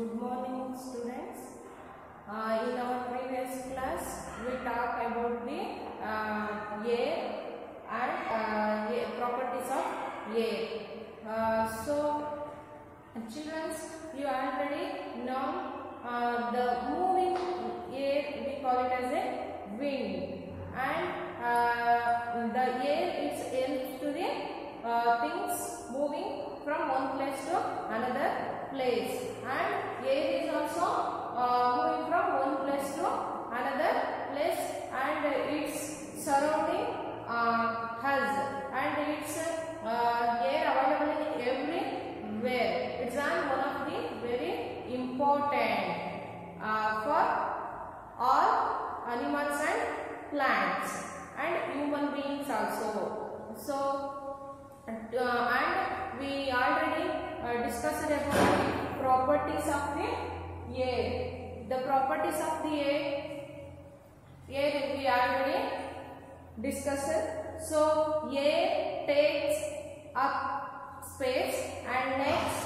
Good morning, students. In our previous class, we talked about the air and properties of air. Children, you already know the moving air. We call it as a wind, and the air is helps to the things moving from one place to another place, and air is also moving from one place to another place, and it's surrounding us, and it's air available in everywhere. It's one of the very important for all animals and plants and human beings also. So and we already discussed about the properties of the air. The properties of the air we already discussed. So air takes up space, and next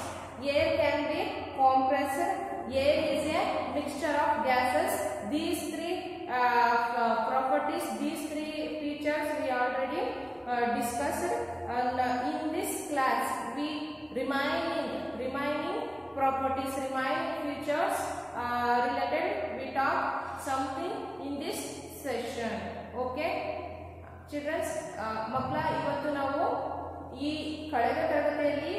air can be compressed. Air is a mixture of gases. These three properties, these three features we already discussed, and in this class we remaining properties, remaining features related, we talk something in this session. Okay children, ಮಕ್ಕಳ ಇವತ್ತು ನಾವು ಈ ಕಳೆದ ತರಗತಿಯಲ್ಲಿ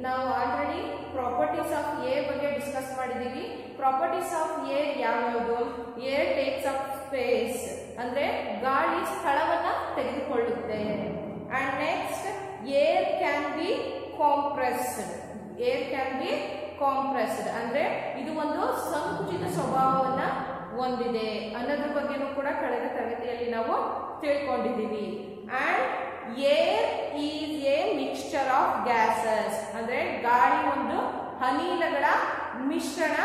ನಾವು already properties of air ಬಗ್ಗೆ discuss ಮಾಡಿದೀವಿ. Properties of air ಯಾವ್ಯಾವುದು? ಏರ್ ಟೇಕ್ಸ್ ಅಪ್ ಸ್ಪೇಸ್ ಅಂದ್ರೆ ಗಾಳಿ ಸ್ಥಳವನ್ನ ತೆಗೆದುಕೊಳ್ಳುತ್ತೆ. And next air can be compressed. Air can be compressed ಅಂದ್ರೆ ಇದು ಒಂದು ಸಂಕುಚಿತ ಸ್ವಭಾವವನ್ನ ಹೊಂದಿದೆ ಅನ್ನೋದ್ರ ಬಗ್ಗೆನೂ ಕೂಡ ಕಳೆದ ತರಗತಿಯಲ್ಲಿ ನಾವು ತಿಳ್ಕೊಂಡಿದ್ದೀವಿ. And air is a mixture of gases ಅಂದ್ರೆ ಗಾಳಿ ಒಂದು ಅನಿಲಗಳ ಮಿಶ್ರಣ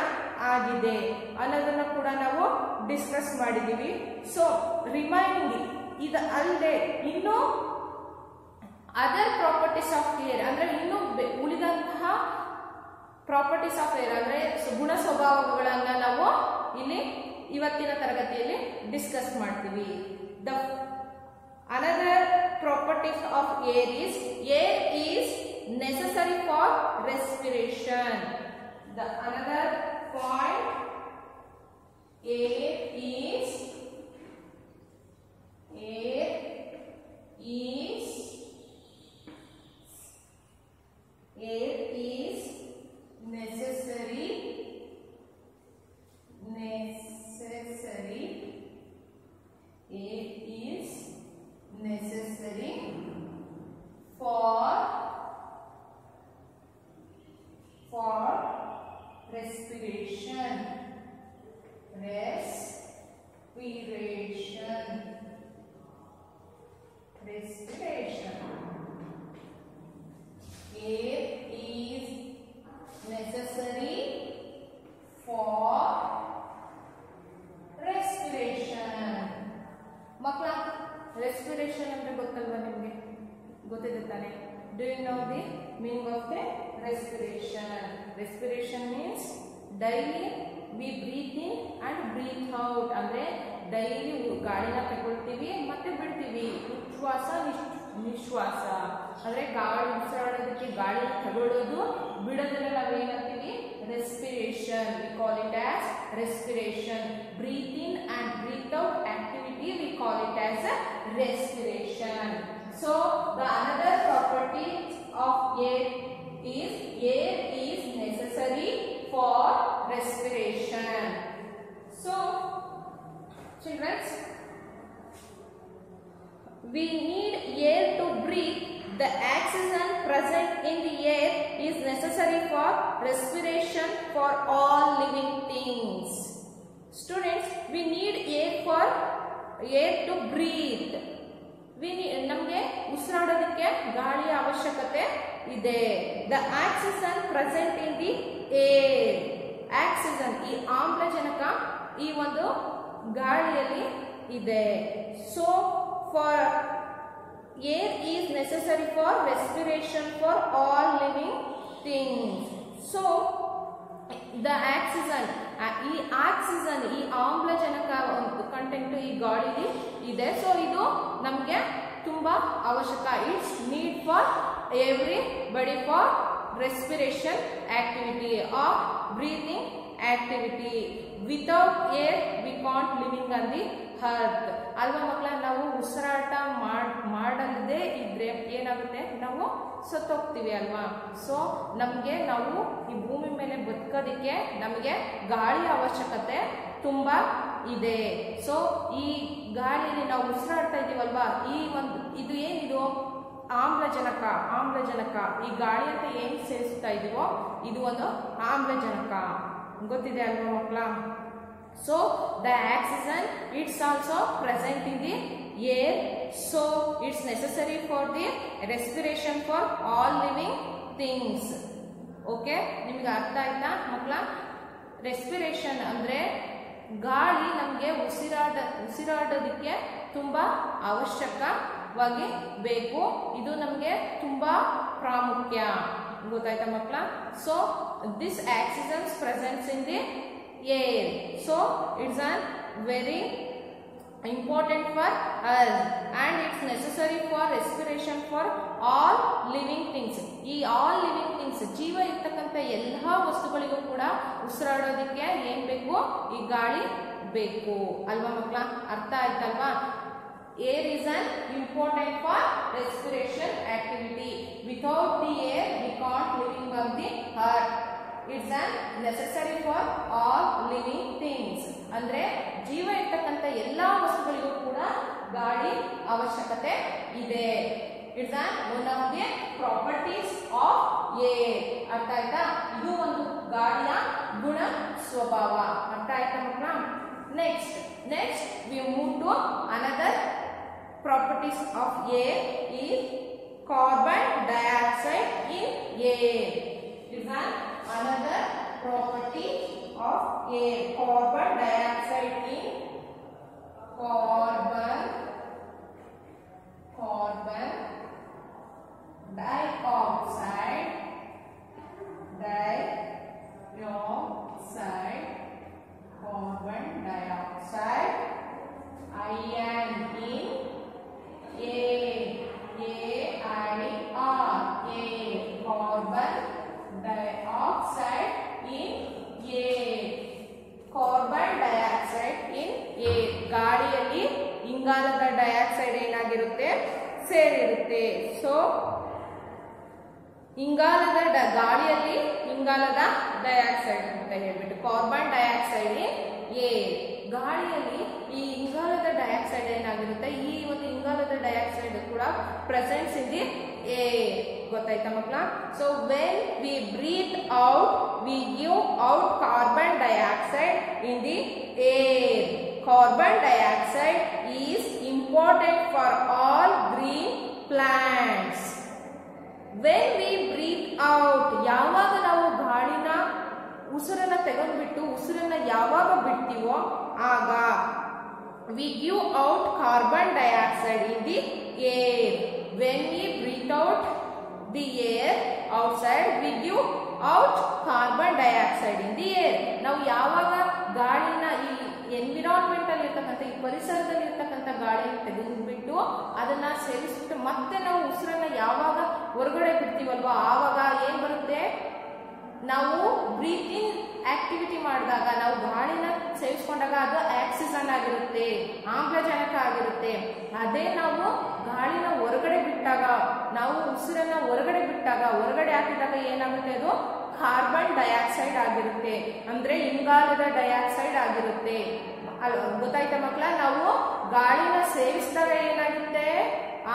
ಆಗಿದೆ ಅನ್ನೋದನ್ನ ಕೂಡ ನಾವು ಡಿಸ್ಕಸ್ ಮಾಡಿದೀವಿ. ಸೊ ರಿಮೈನಿಂಗ್ ಇದು ಅಲ್ಲದೆ ಇನ್ನು ಅದರ್ ಪ್ರಾಪರ್ಟೀಸ್ ಆಫ್ ಏರ್ ಅಂದ್ರೆ ಇನ್ನು ಉಳಿದಂತಹ ಪ್ರಾಪರ್ಟೀಸ್ ಆಫ್ ಏರ್ ಅಂದ್ರೆ ಗುಣ ಸ್ವಭಾವಗಳನ್ನ ನಾವು ಇಲ್ಲಿ ಇವತ್ತಿನ ತರಗತಿಯಲ್ಲಿ ಡಿಸ್ಕಸ್ ಮಾಡ್ತೀವಿ. The another property of air is necessary for respiration. The another point, air is necessary for respiration. Air is necessary for respiration. ಮಕ್ಕಳ respiration ಅಂದ್ರೆ ಗೊತ್ತಲ್ವಾ ನಿಮಗೆ? ಗೊತ್ತಿದೆ ತಾನೆ? Do you know the meaning of the respiration? Respiration means daily we breathe in and breathe out. ಅಂದ್ರೆ daily ಗಾಳಿನ ತಗೊಳ್ತೀವಿ ಮತ್ತೆ ಬಿಡ್ತೀವಿ. ಉಚ್ಛ್ವಾಸ ನಿಶ್ವಾಸ ಅಂದ್ರೆ ಗಾಳಿ ಉಸಿರಾಡೋದಕ್ಕೆ ಗಾಳಿನ ತಗೊಳ್ಳೋದು ಬಿಡೋದನ್ನ ನಾವೇನಂತೀವಿ? respiration. We call it as respiration. Breathe in and breathe out activity we call it as respiration. So the another property of air is necessary for respiration. So children, we need air to breathe. The oxygen present in the air is necessary for respiration for all living things. Students, we need air to breathe. ನಮಗೆ ಉಸಿರಾಡೋದಕ್ಕೆ ಗಾಳಿಯ ಅವಶ್ಯಕತೆ ಇದೆ. The oxygen present in the air. Oxygen ಈ ಆಮ್ಲಜನಕ ಈ ಒಂದು ಗಾಳಿಯಲ್ಲಿ ಇದೆ. So for air is necessary for respiration for all living things. So the oxygen, ಈ ಆಕ್ಸಿಜನ್ ಈ ಆಮ್ಲಜನಕ ಒಂದು ಕಂಟೆಂಟ್ ಈ ಗಾಳಿಲಿ ಇದೆ. ಸೊ ಇದು ನಮಗೆ ತುಂಬಾ ಅವಶ್ಯಕ. ಇಟ್ಸ್ ನೀಡ್ ಫಾರ್ ಎವ್ರಿ ಬಡಿ for respiration activity or breathing activity. Without air we can't living on the earth. ಅಲ್ವಾ ಮಕ್ಕಳ, ನಾವು ಉಸಿರಾಟ ಮಾಡದೇ ಇದ್ರೆ ಏನಾಗುತ್ತೆ, ನಾವು ಸತ್ತೋಗ್ತೀವಿ ಅಲ್ವಾ. ಸೊ ನಮಗೆ ನಾವು ಈ ಭೂಮಿ ಮೇಲೆ ಬದುಕೋದಿಕ್ಕೆ ನಮಗೆ ಗಾಳಿ ಅವಶ್ಯಕತೆ ತುಂಬಾ ಇದೆ. ಸೊ ಈ ಗಾಳಿಯಲ್ಲಿ ನಾವು ಉಸಿರಾಡ್ತಾ ಇದೀವಲ್ವಾ, ಈ ಒಂದು ಇದು ಏನಿದು ಆಮ್ಲಜನಕ. ಆಮ್ಲಜನಕ ಈ ಗಾಳಿ ಅಂತ ಏನು ಸೇರಿಸ್ತಾ ಇದೀವೋ ಇದು ಒಂದು ಆಮ್ಲಜನಕ, ಗೊತ್ತಿದೆ ಅಲ್ವಾ ಮಕ್ಕಳ. So the oxygen it's also present in the air. So it's necessary for the respiration for all living things. Okay, ನಿಮ್ಗೆ ಅರ್ಥ ಆಯ್ತಾ ಮಕ್ಕಳ? ರೆಸ್ಪಿರೇಷನ್ ಅಂದ್ರೆ ಗಾಳಿ ನಮಗೆ ಉಸಿರಾಡೋದಕ್ಕೆ ತುಂಬಾ ಅವಶ್ಯಕವಾಗಿ ಬೇಕು. ಇದು ನಮಗೆ ತುಂಬಾ ಪ್ರಾಮುಖ್ಯ, ಗೊತ್ತಾಯ್ತಾ ಮಕ್ಕಳ? So this oxygens presence in the air. So it's an very important for us and it's necessary for respiration for all living things. ಈ all living things ಜೀವ ಇರ್ತಕ್ಕಂಥ ಎಲ್ಲಾ ವಸ್ತುಗಳಿಗೂ ಕೂಡ ಉಸಿರಾಡೋದಕ್ಕೆ ಏನ್ ಬೇಕು, ಈ ಗಾಳಿ ಬೇಕು ಅಲ್ವಾ ಮಕ್ಕಳ? ಅರ್ಥ ಆಯ್ತಲ್ವಾ? air is an important for respiration activity. Without the air we can't living on the earth. It's an necessary for all living things. ಅಂದ್ರೆ ಜೀವ ಇರ್ತಕ್ಕಂಥ ಎಲ್ಲಾ ವಸ್ತುಗಳಿಗೂ ಕೂಡ ಗಾಳಿ ಅವಶ್ಯಕತೆ ಇದೆ. It's one of the properties of air. ಅರ್ಥ ಆಯ್ತಾ? ಇದು ಒಂದು ಗಾಳಿಯ ಗುಣ ಸ್ವಭಾವ. ಅರ್ಥ ಆಯ್ತಾ ಮಕ್ಕಳ? Next we move to another properties of air is carbon dioxide in air. Is another property of air. Carbon dioxide in carbon dioxide carbon dioxide ion in air. Carbon dioxide in air. Carbon dioxide in air. ಗಾಳಿಯಲ್ಲಿ ಇಂಗಾಲದ dioxide ಏನಾಗಿರುತ್ತೆ, ಸೇರಿರುತ್ತೆ. So ಗಾಳಿಯಲ್ಲಿ ಇಂಗಾಲದ dioxide ಅಂತ ಹೇಳ್ಬಿಟ್ಟು carbon dioxide in air. ಗಾಳಿಯಲ್ಲಿ ಈ ಇಂಗಾಲದ ಡೈಆಕ್ಸೈಡ್ ಏನಾಗಿರುತ್ತೆ, ಈ ಒಂದು ಇಂಗಾಲದ ಡೈಆಕ್ಸೈಡ್ ಕೂಡ ಪ್ರೆಸೆನ್ಸ್ ಇನ್ ದಿ ಏರ್. ಗೊತ್ತಾಯ್ತಾ ಮಕ್ಕಳ? So when we breathe out we give out carbon dioxide in the air. Carbon dioxide is important for all green plants. When we breathe out, ಯಾವಾಗ ನಾವು ಗಾಳಿನ ಉಸಿರನ್ನ ತೆಗೆದುಬಿಟ್ಟು ಉಸಿರನ್ನ ಯಾವಾಗ ಬಿಡ್ತೀವೋ ಆಗ we give out carbon dioxide in the air. When we breathe out the air outside we give out carbon dioxide in the air. ನಾವು ಯಾವಾಗ ಗಾಳಿನ ಈ ಎನ್ವಿರಾನ್ಮೆಂಟ್ ಅಲ್ಲಿ ಇರ್ತಕ್ಕಂಥ ಈ ಪರಿಸರದಲ್ಲಿ ಇರ್ತಕ್ಕಂಥ ಗಾಳಿನ ತೆಗೆದುಬಿಟ್ಟು ಅದನ್ನ ಸೇವಿಸ್ಬಿಟ್ಟು ಮತ್ತೆ ನಾವು ಉಸಿರನ್ನ ಯಾವಾಗ ಹೊರಗಡೆ ಬಿಡ್ತೀವಲ್ವಾ ಆವಾಗ ಏನ್ ಬರುತ್ತೆ, ನಾವು ಬ್ರೀತ್ ಇನ್ ಆಕ್ಟಿವಿಟಿ ಮಾಡಿದಾಗ, ನಾವು ಗಾಳಿನ ಸೇವಿಸ್ಕೊಂಡಾಗ ಅದು ಆಕ್ಸಿಜನ್ ಆಗಿರುತ್ತೆ, ಆಮ್ಲಜನಕ ಆಗಿರುತ್ತೆ. ಅದೇ ನಾವು ಗಾಳಿನ ಹೊರಗಡೆ ಬಿಟ್ಟಾಗ, ನಾವು ಉಸಿರನ್ನ ಹೊರಗಡೆ ಬಿಟ್ಟಾಗ, ಹೊರಗಡೆ ಹಾಕಿದಾಗ ಏನಾಗುತ್ತೆ, ಅದು ಕಾರ್ಬನ್ ಡೈಆಕ್ಸೈಡ್ ಆಗಿರುತ್ತೆ, ಅಂದ್ರೆ ಇಂಗಾಲದ ಡೈಆಕ್ಸೈಡ್ ಆಗಿರುತ್ತೆ. ಗೊತ್ತಾಯ್ತಾ ಮಕ್ಕಳ? ನಾವು ಗಾಳಿನ ಸೇವಿಸಿದಾಗ ಏನಾಗುತ್ತೆ,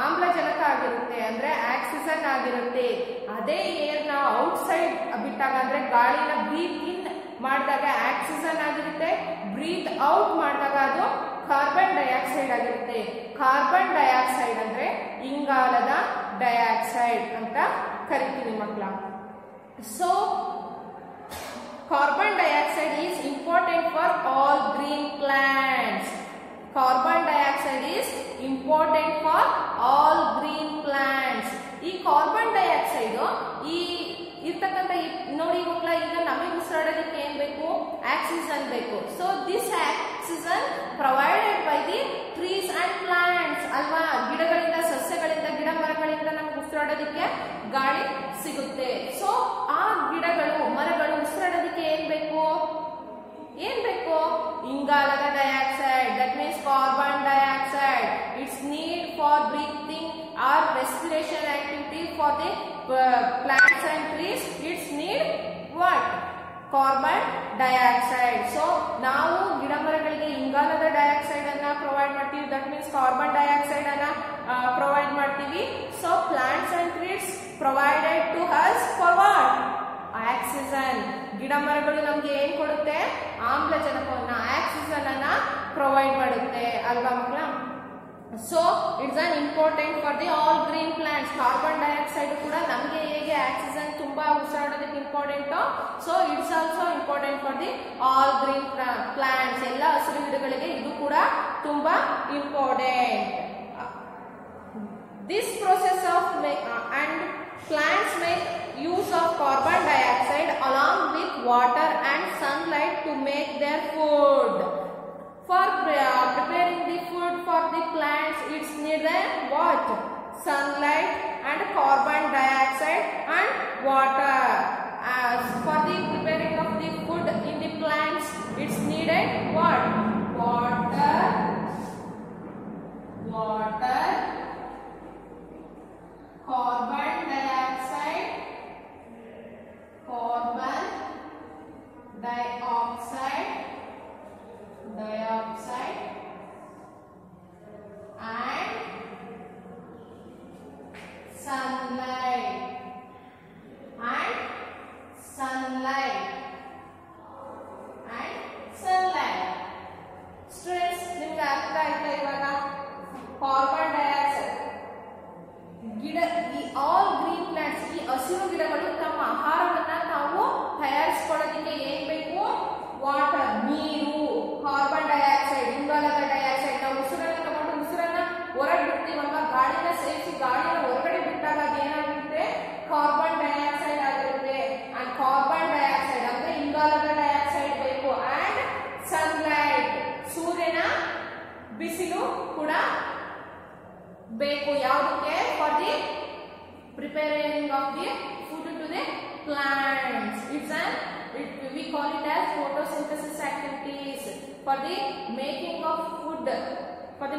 ಆಮ್ಲಜನಕ ಆಗಿರುತ್ತೆ, ಅಂದ್ರೆ ಆಕ್ಸಿಜನ್ ಆಗಿರುತ್ತೆ. ಅದೇ ಏರ್ನ ಔಟ್ ಸೈಡ್ ಬಿಟ್ಟಾಗ, ಅಂದ್ರೆ ಗಾಳಿನ ಬ್ರೀತ್ ಇನ್ ಮಾಡಿದಾಗ ಆಕ್ಸಿಜನ್ ಆಗಿರುತ್ತೆ, ಬ್ರೀತ್ ಔಟ್ ಮಾಡಿದಾಗ ಅದು ಕಾರ್ಬನ್ ಡೈಆಕ್ಸೈಡ್ ಆಗಿರುತ್ತೆ. ಕಾರ್ಬನ್ ಡೈಆಕ್ಸೈಡ್ ಅಂದ್ರೆ ಇಂಗಾಲದ ಡೈಆಕ್ಸೈಡ್ ಅಂತ ಕರಿತೀವಿ ಮಕ್ಕಳ. So carbon dioxide is important for all green plants. Carbon dioxide is important for all green plants. ಈ ಕಾರ್ಬನ್ ಡೈಆಕ್ಸೈಡ್ ಈ ಇಲ್ಲಿರ್ತಕ್ಕಂಥ ನೋಡಿ ಮಕ್ಕಳ, ಈಗ ನಮಗೆ ಉಸಿರಾಡೋದಕ್ಕೆ ಏನ್ ಬೇಕು? ಆಕ್ಸಿಜನ್ ಬೇಕು. So this oxygen provided by the trees and plants ಅಲ್ವಾ. ಗಿಡಗಳಿಂದ, ಸಸ್ಯಗಳಿಂದ, ಗಿಡ ಮರಗಳಿಂದ ನಮ್ಗೆ ಉಸಿರಾಡೋದಕ್ಕೆ ಗಾಳಿ ಸಿಗುತ್ತೆ. ಸೊ ಆ ಗಿಡಗಳು, ಮರಗಳು ಉಸಿರಾಡೋದಕ್ಕೆ ಏನ್ ಬೇಕು? ಏನ್ ಬೇಕು? ಇಂಗಾಲದ dioxide, that means carbon dioxide. It's need for breathing or respiration activity for the plants and trees. It's need what? Carbon dioxide. So ನಾವು ಗಿಡ ಮರಗಳಿಗೆ ಇಂಗಾಲದ ಡೈಆಕ್ಸೈಡ್ ಅನ್ನ ಪ್ರೊವೈಡ್ ಮಾಡ್ತೀವಿ, ದಟ್ ಮೀನ್ಸ್ ಕಾರ್ಬನ್ ಡೈಆಕ್ಸೈಡ್ ಅನ್ನ ಪ್ರೊವೈಡ್ ಮಾಡ್ತೀವಿ. So plants and trees provided to us for what? Oxygen. ಗಿಡ ಮರಗಳು ನಮ್ಗೆ ಏನ್ ಕೊಡುತ್ತೆ? ಆಮ್ಲಜನಕವನ್ನ, ಆಕ್ಸಿಜನ್ ಅನ್ನ ಪ್ರೊವೈಡ್ ಮಾಡುತ್ತೆ ಅಲ್ವಾ ಮಕ್ಕಳ. So it's an important for the all green plants. Carbon dioxide ಕೂಡ ನಮಗೆ ಹೇಗೆ ಆಕ್ಸಿಜನ್ ತುಂಬಾ ಉಸಿರಾಡೋದಕ್ಕೆ important, so it's also important for the all green plants. ಎಲ್ಲ ಹಸಿರು ಗಿಡಗಳಿಗೆ ಇದು ಕೂಡ ತುಂಬಾ important. This process of and plants make use of carbon dioxide along with water and sunlight to make their food. For preparing the food for the plants, it's needed what? Sunlight and carbon dioxide and water. As for the preparing of the food in the plants, it's needed what? Water, carbon dioxide, and sunlight. Stress ನಿಮಗೆ ಅರ್ಥ ಆಯ್ತಾ ಇವಾಗ? Carbon dioxide ಗಿಡ, ಈ all green plants, ಈ ಹಸಿರು ಗಿಡಗಳು ತಮ್ಮ ಆಹಾರವನ್ನ ತಾವು ತಯಾರಿಸಿಕೊಳ್ಳೋದಕ್ಕೆ ಏನ್ ಬೇಕು? ವಾಟರ್, ನೀರು, ಕಾರ್ಬನ್ ಡೈಆಕ್ಸೈಡ್, ಇಂಗಾಲದ ಡೈಆಕ್ಸೈಡ್. ನಾವು ಉಸಿರನ್ನ ತಗೊಂಡು ಉಸಿರನ್ನ ಹೊರಗೆ ಬಿಡ್ತೀವಲ್ವಾ, ಗಾಳಿನ ಸೇರಿಸಿ ಗಾಳಿನ ಹೊರಗಡೆ ಬಿಟ್ಟಾಗ ಏನಾಗುತ್ತೆ? ಕಾರ್ಬನ್ ಡೈಆಕ್ಸೈಡ್ ಆಗಿರುತ್ತೆ. ಅಂಡ್ ಕಾರ್ಬನ್ ಡೈಆಕ್ಸೈಡ್ ಅಂದ್ರೆ ಇಂಗಾಲದ ಡೈಆಕ್ಸೈಡ್ ಬೇಕು. ಅಂಡ್ ಸನ್ಲೈಟ್, ಸೂರ್ಯನ ಬಿಸಿಲು ಕೂಡ ಬೇಕು. ಯಾವುದಕ್ಕೆ? For the preparing of the food to the plants. We call it as photosynthesis activities. For the making of food for the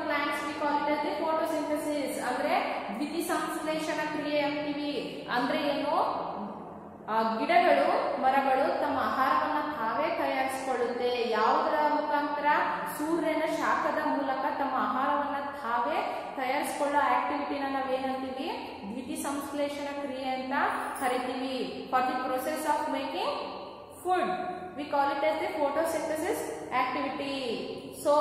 plants, we call it as the photosynthesis. ಅಂದ್ರೆ ದ್ಯುತಿ ಸಂಶ್ಲೇಷಣ ಕ್ರಿಯೆ ಅಂತೀವಿ. ಅಂದ್ರೆ ಏನು? ಗಿಡಗಳು, ಮರಗಳು ತಮ್ಮ ಆಹಾರವನ್ನ ತಾವೇ ತಯಾರಿಸಿಕೊಳ್ಳುತ್ತೆ. ಯಾವುದರ ಮುಖಾಂತರ? ಸೂರ್ಯನ ಶಾಖದ ಮೂಲಕ ತಮ್ಮ ಆಹಾರವನ್ನ ತಾವೇ ತಯಾರಿಸಿಕೊಳ್ಳೋ ಆಕ್ಟಿವಿಟಿನ ನಾವೇನಂತೀವಿ? ದ್ಯುತಿ ಸಂಶ್ಲೇಷಣ ಕ್ರಿಯೆ ಅಂತ ಕರಿತೀವಿ. For the process of making food we call it as the photosynthesis activity. So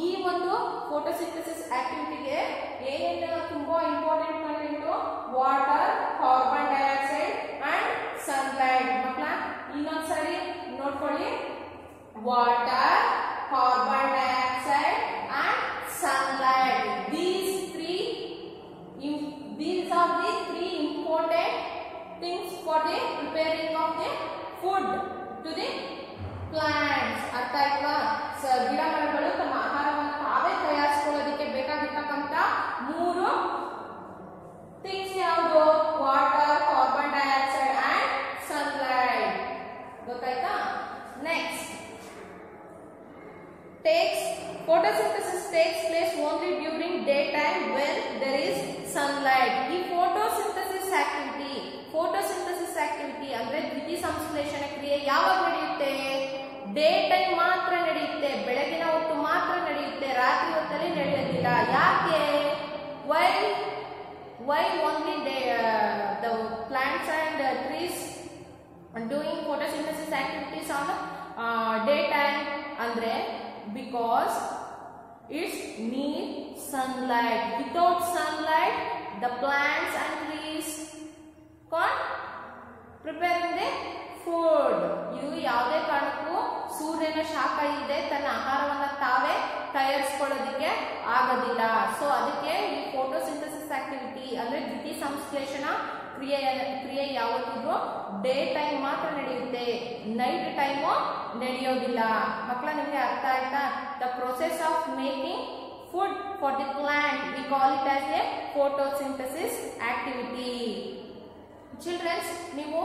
ಈ ಒಂದು ಫೋಟೋಸಿಂಥಸಿಸ್ ಆಕ್ಟಿವಿಟಿಗೆ ಏನೇನು ತುಂಬಾ important content? Water, carbon dioxide and sunlight. ಮಕ್ಕಳ ಇನ್ನೊಂದ್ಸರಿ ನೋಡ್ಕೊಳ್ಳಿ. Water, carbon dioxide and sunlight. These are the three important things for the preparing of the food to the plants. ಅರ್ಥ ಆಯ್ತಾ? ಗಿಡ ಮರಗಳು ತಮ್ಮ ಆಹಾರವನ್ನು ತಾವೇ ತಯಾರಿಸಿಕೊಳ್ಳೋದಕ್ಕೆ ಬೇಕಾಗಿರ್ತಕ್ಕಂಥ 3 ಥಿಂಗ್ಸ್ ಯಾವುದು? Water, carbon dioxide and sunlight. ಗೊತ್ತಾಯ್ತಾ? Next, photosynthesis takes place only during daytime when there is sunlight. ಈ photosynthesis activity ಅಂದ್ರೆ ದ್ಯುತಿ ಸಂಶ್ಲೇಷಣ ಕ್ರಿಯೆ ಯಾವಾಗ ನಡೆಯುತ್ತೆ? ಡೇ ಟೈಮ್ ಮಾತ್ರ ನಡೆಯುತ್ತೆ, ಬೆಳಗಿನ ಹೊತ್ತು ಮಾತ್ರ ನಡೆಯುತ್ತೆ, ರಾತ್ರಿ ಹೊತ್ತಲ್ಲಿ ನಡೆಯೋದಿಲ್ಲ. ಯಾಕೆ? why only the plants and trees doing photosynthesis activities on daytime? ಅಂದ್ರೆ because it's need sunlight. Without sunlight, the plants and trees can't preparing the food. ಇದು ಯಾವುದೇ ಕಾರಣಕ್ಕೂ ಸೂರ್ಯನ ಶಾಖ ಇಲ್ಲದೆ ತನ್ನ ಆಹಾರವನ್ನ ತಾವೇ ತಯಾರಿಸಿಕೊಳ್ಳೋದಕ್ಕೆ ಆಗೋದಿಲ್ಲ. ಸೊ ಅದಕ್ಕೆ ಈ ಫೋಟೋಸಿಂಥಸಿಸ್ ಆಕ್ಟಿವಿಟಿ ಅಂದ್ರೆ ದ್ಯುತಿ ಸಂಶ್ಲೇಷಣ ಕ್ರಿಯೆ ಯಾವತ್ತಿದ್ರು ಡೇ ಟೈಮ್ ಮಾತ್ರ ನಡೆಯುತ್ತೆ, ನೈಟ್ ಟೈಮು ನಡೆಯೋದಿಲ್ಲ. ಮಕ್ಕಳ ನಿಮಗೆ ಅರ್ಥ ಆಯ್ತಾ? The process of making food for the plant, we call it as a photosynthesis activity. Childrens, ನೀವು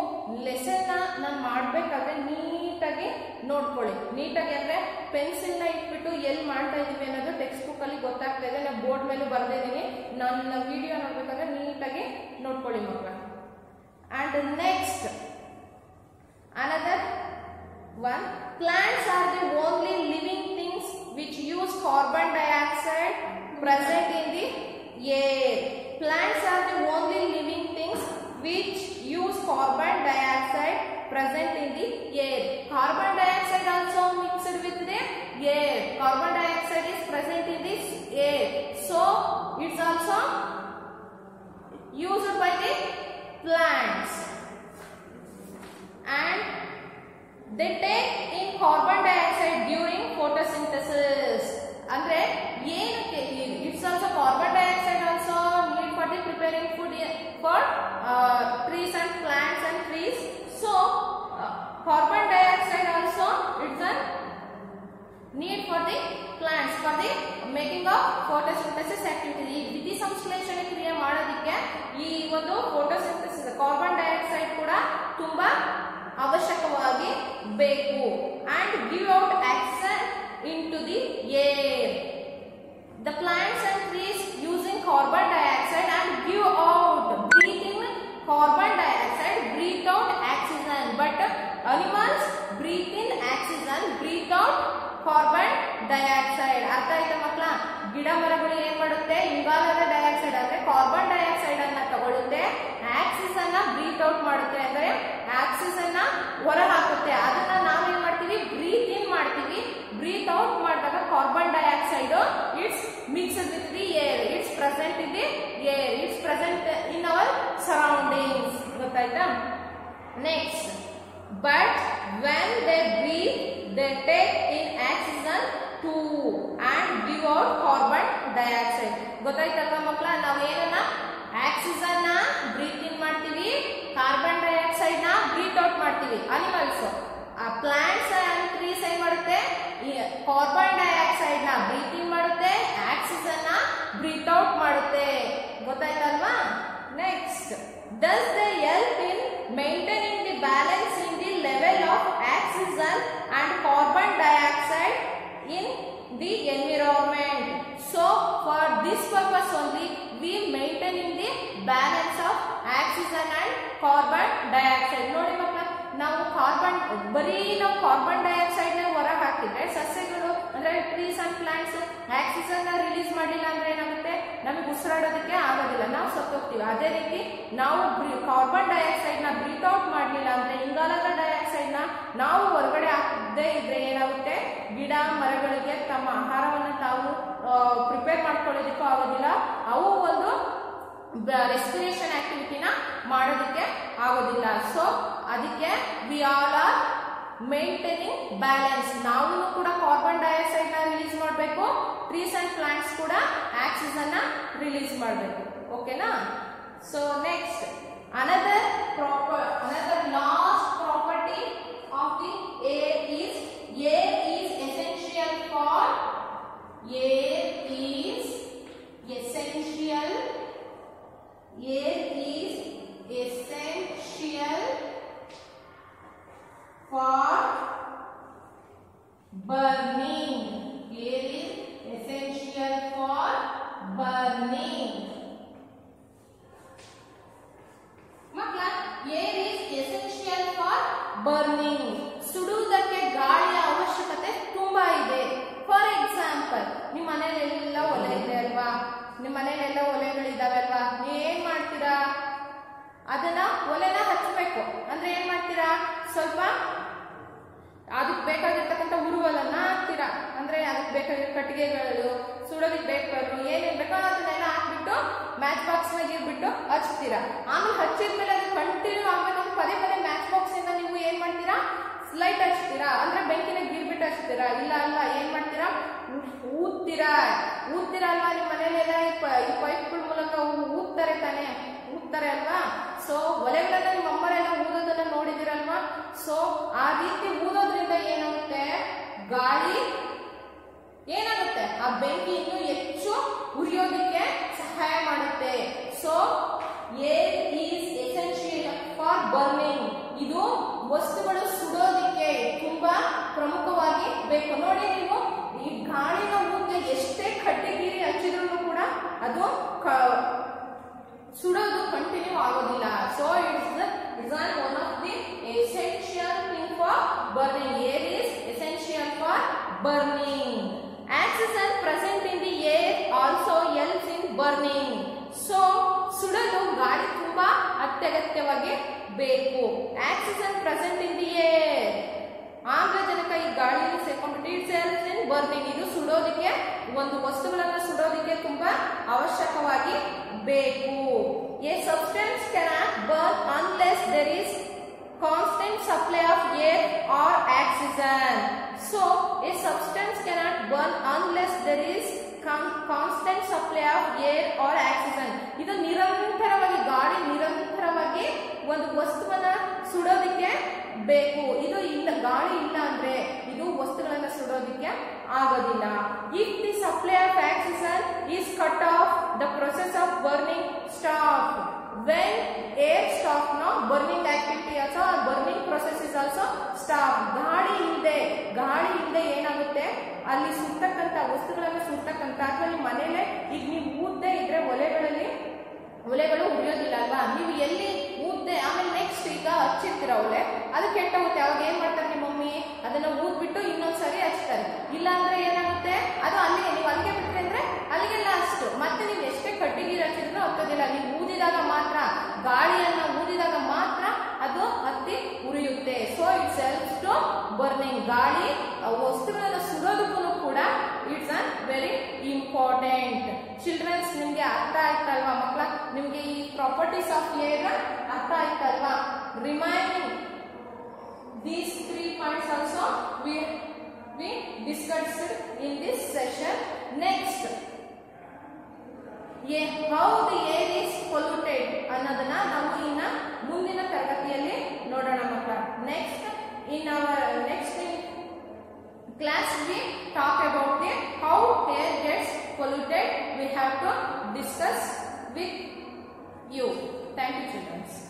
ಲೆಸನ್ ನಾನು ಮಾಡಬೇಕಾದ್ರೆ ನೀಟಾಗಿ ನೋಡ್ಕೊಳ್ಳಿ. ನೀಟಾಗಿ ಅಂದರೆ ಪೆನ್ಸಿಲ್ನ ಇಟ್ಬಿಟ್ಟು ಎಲ್ಲಿ ಮಾಡ್ತಾ ಇದ್ದೀವಿ ಅನ್ನೋದು ಟೆಕ್ಸ್ಟ್ ಬುಕ್ಕಲ್ಲಿ ಗೊತ್ತಾಗ್ತಾ ಇದೆ. ನಾನು ಬೋರ್ಡ್ ಮೇಲೂ ಬರೆದಿದ್ದೀನಿ. ನನ್ನ ವಿಡಿಯೋ ನೋಡ್ಬೇಕಾದ್ರೆ ನೀಟಾಗಿ ನೋಡ್ಕೊಳ್ಳಿ ಮಕ್ಕಳ. And next another one, plants are the only living things which use carbon dioxide present in the air. Plants are the only living things which use carbon dioxide present in the air. Carbon dioxide also mixed with the air. Carbon dioxide is present in this air, so it's also used by the plants, and they take in carbon dioxide during photosynthesis. Andre ಏನಕ್ಕೆ it's also carbon dioxide also need for the preparing food for trees and plants and trees. So carbon dioxide also it's a need for the plants for the making of photosynthesis activity. ಈ ದ್ಯುತಿ ಸಂಶ್ಲೇಷಣೆ ಕ್ರಿಯೆ ಮಾಡೋದಕ್ಕೆ ಈ ಒಂದು photosynthesis carbon dioxide ಕೂಡ ತುಂಬಾ ಅವಶ್ಯಕವಾಗಿ ಬೇಕು. and give out oxygen into the air. The plants and trees using carbon dioxide and give out, breathe in carbon dioxide, breathe out oxygen, but animals breathe in oxygen, breathe out carbon dioxide. ಅರ್ಥ ಆಯ್ತಾ ಮಕ್ಕಳ? ಗಿಡ ಮರಗಳು ಏನ್ ಮಾಡುತ್ತೆ? ಇಂಗಾಲದ dioxide ಅಂದ್ರೆ carbon dioxide ಅನ್ನ ತಗೊಳುತ್ತೆ, ಆಕ್ಸಿಜನ್ ಬ್ರೀತ್ ಔಟ್ ಮಾಡುತ್ತೆ, ಅಂದ್ರೆ ಆಕ್ಸಿಜನ್ ಹೊರ ಹಾಕುತ್ತೆ. ಅದನ್ನ ನಾವು ಏನ್ ಮಾಡ್ತೀವಿ? ಬ್ರೀತ್ ಇನ್ ಮಾಡ್ತೀವಿ. ಬ್ರೀತ್ ಔಟ್ ಮಾಡಿದಾಗ carbon dioxide it's mixed with the air, it's present in the air, it's present in our surroundings. ಗೊತ್ತಾಯ್ತಾ? Next, but when they breathe they take in oxygen too and give out carbon dioxide. ಗೊತ್ತಾಯ್ತಲ್ವಾ ಮಕ್ಕಳ? ನಾವು ಏನನ್ನ oxygen ನ breathe in ಮಾಡ್ತೀವಿ, carbon dioxide ನ breathe out ಮಾಡ್ತೀವಿ. Animals, plants and trees ಏನ್ ಮಾಡುತ್ತೆ? ಕಾರ್ಬನ್ ಡೈಆಕ್ಸೈಡ್ ನ ಬ್ರೀತ್ ಇನ್ ಮಾಡುತ್ತೆ, ಆಕ್ಸಿಜನ್ ನ ಬ್ರೀತ್ ಔಟ್ ಮಾಡುತ್ತೆ. ಗೊತ್ತಾಯ್ತಲ್ವಾ? Next, does they help in maintaining the balance in the level of oxygen and carbon dioxide in the environment? So for this purpose only we maintaining the balance of oxygen and carbon dioxide. ನೋಡಿ ಮಕ್ಕಳ, ನಾವು ಬರೀ carbon dioxide ನ ಹೊರ ಹಾಕಿದ್ರೆ ಸಸ್ಯಗಳು ಅಂದ್ರೆ trees and plants oxygen ನ ರಿಲೀಸ್ ಮಾಡಿಲ್ಲ ಅಂದ್ರೆ ಏನಾಗುತ್ತೆ? ನಮಗೆ ಉಸಿರಾಡೋದಕ್ಕೆ ಆಗೋದಿಲ್ಲ, ನಾವು ಸತ್ತೋಗ್ತೀವಿ. ಅದೇ ರೀತಿ ನಾವು ಕಾರ್ಬನ್ ಡೈಆಕ್ಸೈಡ್ ನ ಬ್ರೀತ್ ಔಟ್ ಮಾಡಲಿಲ್ಲ ಅಂದ್ರೆ, ಇಂಗಾಲದ ಡೈಆಕ್ಸೈಡ್ ನ ನಾವು ಹೊರಗಡೆ ಹಾಕದೇ ಇದ್ರೆ ಏನಾಗುತ್ತೆ? ಗಿಡ ಮರಗಳಿಗೆ ತಮ್ಮ ಆಹಾರವನ್ನು ತಾವು ಪ್ರಿಪೇರ್ ಮಾಡ್ಕೊಳ್ಳೋದಕ್ಕೂ ಆಗೋದಿಲ್ಲ, ಅವು ಒಂದು ರೆಸ್ಪಿರೇಷನ್ ಆಕ್ಟಿವಿಟಿನ ಮಾಡೋದಕ್ಕೆ ಆಗೋದಿಲ್ಲ. ಸೊ ಅದಕ್ಕೆ we all are maintaining balance. ನಾವು ಕೂಡ ಕಾರ್ಬನ್ ಡೈಆಕ್ಸೈಡ್ ನ ರಿಲೀಸ್ ಮಾಡಬೇಕು, ಟ್ರೀಸ್ ಅಂಡ್ ಪ್ಲಾಂಟ್ಸ್ ಕೂಡ ಆಕ್ಸಿಜನ್ ನ ರಿಲೀಸ್ ಮಾಡಬೇಕು. ಓಕೆನಾ? So next, another last property of the air is essential for burning. Air is essential for burning. ಮಕ್ಕಳ, air is essential for burning. ಸುಡುವುದಕ್ಕೆ ಗಾಳಿಯ ಅವಶ್ಯಕತೆ ತುಂಬಾ ಇದೆ. ಫಾರ್ ಎಕ್ಸಾಂಪಲ್, ನಿಮ್ಮ ಮನೆಯಲ್ಲೆಲ್ಲ ಒಲೆ ಇದೆ ಅಲ್ವಾ? ನಿಮ್ಮ ಮನೆಯಲ್ಲೆಲ್ಲ ಒಲೆಗಳಿದಾವೆ ಅಲ್ವಾ? ಏನ್ ಮಾಡ್ತೀರಾ? ಅದನ್ನ ಒಲೆನ ಹಚ್ಚಬೇಕು ಅಂದ್ರೆ ಏನ್ ಮಾಡ್ತೀರಾ? ಸ್ವಲ್ಪ ಅದಕ್ಕೆ ಬೇಕಾಗಿರ್ತಕ್ಕಂಥ ಉರುವಲನ್ನ ಹಾಕ್ತೀರಾ, ಅಂದ್ರೆ ಅದಕ್ಕೆ ಬೇಕಾಗಿರೋ ಕಟ್ಟಿಗೆಗಳು, ಸುಡೋದಕ್ಕೆ ಬೇಕಾದ್ರು ಏನೇನ್ ಬೇಕೋ ಅದನ್ನೆಲ್ಲ ಹಾಕ್ಬಿಟ್ಟು ಮ್ಯಾಚ್ ಬಾಕ್ಸ್ ನಾಗ ಇಟ್ಬಿಟ್ಟು ಹಚ್ತೀರಾ. ಆಮೇಲೆ ಹಚ್ಚಿದ್ಮೇಲೆ ಅದು ಕಂಟಿನ್ಯೂ ಆಗ್ಬೇಕು. ಪದೇ ಪದೇ ಮ್ಯಾಚ್ ಬಾಕ್ಸ್ ಇಂದ ನೀವು ಏನ್ ಮಾಡ್ತೀರಾ? ಲೈಟ್ ಹಚ್ತೀರಾ, ಅಂದ್ರೆ ಬೆಂಕಿನ ಗೀರ್ಬಿಟ್ಟು ಹಚ್ತೀರಾ. ಇಲ್ಲ ಅಲ್ವಾ, ಏನ್ ಮಾಡ್ತೀರಾ? ಊದ್ತೀರಾ ಅಲ್ವಾ? ನಿಮ್ಮ ಮನೇಲೆಲ್ಲ ಈ ಪೈಪ್ಗಳ ಮೂಲಕ ಊದ್ತಾರೆ ತಾನೆ, ಊದ್ತಾರೆ ಅಲ್ವಾ? ಸೊ ಸೊ ಒಲೆಗಳನ್ನ ನಿಮ್ಮ ಅಮ್ಮರೆಲ್ಲ ಊದೋದನ್ನ ನೋಡಿದಿರಲ್ವಾ. ಸೊ ಆ ರೀತಿ ಊದೋದ್ರಿಂದ ಏನಾಗುತ್ತೆ, ಗಾಳಿ ಏನಾಗುತ್ತೆ, ಆ ಬೆಂಕಿ ಇನ್ನೂ ಹೆಚ್ಚು ಉರಿಯೋದಕ್ಕೆ ಸಹಾಯ ಮಾಡುತ್ತೆ. So air is essential for burning. ಇದು ವಸ್ತುಗಳು ಸುಡೋದಿಕ್ಕೆ ತುಂಬಾ ಪ್ರಮುಖವಾಗಿ ಬೇಕು. ನೋಡಿ ನೀವು ಈ ಗಾಳಿನ ಮುಂದೆ ಎಷ್ಟೇ ಕಟ್ಟಿಗಿರಿ ಹಚ್ಚಿದ್ರು ಕೂಡ ಅದು ಸುಡೋದು ಕಂಟಿನ್ಯೂ ಆಗೋದಿಲ್ಲ. So it's one of the essential thing for burning. Air is essential for burning. Oxygen present in the air also helps in burning. So ಸುಡಲು ಗಾಳಿ ತುಂಬಾ ಅತ್ಯಗತ್ಯವಾಗಿ ಬೇಕು. Oxygen present in the air, ಆಮ್ಲಜನಕ ಈ ಗಾಳಿಯಲ್ಲಿ ಸೇರ್ಕೊಂಡ್ಬಿಟ್ಟು ಇಟ್ಸ್ ಹೆಲ್ಪ್ಸ್ ಇನ್ ಬರ್ನಿಂಗ್. ಇದು ಸುಡೋದಕ್ಕೆ, ಒಂದು ವಸ್ತುಗಳನ್ನು ಸುಡೋದಕ್ಕೆ ತುಂಬಾ ಅವಶ್ಯಕವಾಗಿ ಬೇಕು. A substance cannot burn unless there is constant supply of air or oxygen. So a substance cannot burn unless there is constant supply of air or oxygen. ಇದು ನಿರಂತರವಾಗಿ ಗಾಳಿ ನಿರಂತರವಾಗಿ ಒಂದು ವಸ್ತುವನ್ನ ಸುಡೋದಕ್ಕೆ ಬೇಕು. ಇದು ಇಲ್ಲ, ಗಾಳಿ ಇಲ್ಲ ಅಂದ್ರೆ ಇದು ವಸ್ತುಗಳನ್ನ ಸುಡೋದಕ್ಕೆ ಆಗೋದಿಲ್ಲ. If the supply of oxygen is cut off, the process of burning stops. When air stops, now burning activity also, burning process is also stop. ಗಾಳಿ ಇಲ್ಲದೆ ಏನಾಗುತ್ತೆ, ಅಲ್ಲಿ ಸುಟ್ಟಕ್ಕಂತ ವಸ್ತುಗಳನ್ನು ಸುಟ್ಟಕ್ಕಂತ, ಅಥವಾ ನಿಮ್ಮ ಮನೇಲೆ ಈಗ ನೀವು ಊದ್ದೇ ಇದ್ರೆ ಒಲೆಗಳು ಉರಿಯೋದಿಲ್ಲ ಅಲ್ವಾ. ನೀವು ಎಲ್ಲಿ ಊದ್ದೆ ಆಮೇಲೆ ನೆಕ್ಸ್ಟ್ ಈಗ ಹಚ್ಚಿರ್ತೀರ ಒಲೆ, ಅದು ಕೆಟ್ಟೋಗುತ್ತೆ. ಅವಾಗ ಏನ್ ಮಾಡ್ತಾರೆ ನಿಮ್ಮ ಮಮ್ಮಿ, ಅದನ್ನ ಊದ್ಬಿಟ್ಟು ಇನ್ನೊಂದ್ಸರಿ ಹಚ್ತಾರೆ. ಇಲ್ಲ ಅಂದ್ರೆ ಏನಾಗುತ್ತೆ, ಅದು ಅಲ್ಲಿಗೆ ನೀವು ಅಲ್ಲಿಗೆ ಬಿಟ್ರೆ ಅಂದ್ರೆ ಅಲ್ಲಿಗೆಲ್ಲ ಅಷ್ಟು. ಮತ್ತೆ ನೀವು ಎಷ್ಟೇ ಕಟ್ಟಿಗೆ ಹಚ್ಚಿದ್ರು ಹತ್ತೋದಿಲ್ಲ. ನೀವು ಊದಿದಾಗ ಮಾತ್ರ, ಗಾಳಿಯನ್ನ ಊದಿದಾಗ ಮಾತ್ರ ಅದು ಹತ್ತಿ ಉರಿಯುತ್ತೆ. So it's helps to burning. ಗಾಳಿ ವಸ್ತುಗಳನ್ನ ಸುಡೋದಕ್ಕೂ ಕೂಡ it's an very important. Childrens, ನಿಮ್ಗೆ ಅರ್ಥ ಆಯ್ತಲ್ವಾ ಮಕ್ಕಳ? ನಿಮ್ಗೆ ಈ ಪ್ರಾಪರ್ಟೀಸ್ ಆಫ್ ಏರ್ ಅರ್ಥ ಆಯ್ತಲ್ವಾ? Remaining these 3 points also we discussed in this session. Next, how the air is polluted ಅನ್ನೋದನ್ನ ನಾವು ಇನ್ನ ಮುಂದಿನ ತರಗತಿಯಲ್ಲಿ ನೋಡೋಣ ಮಕ್ಕಳ. Next in our next class we talk about the how air gets polluted. We have to discuss with you. Thank you children.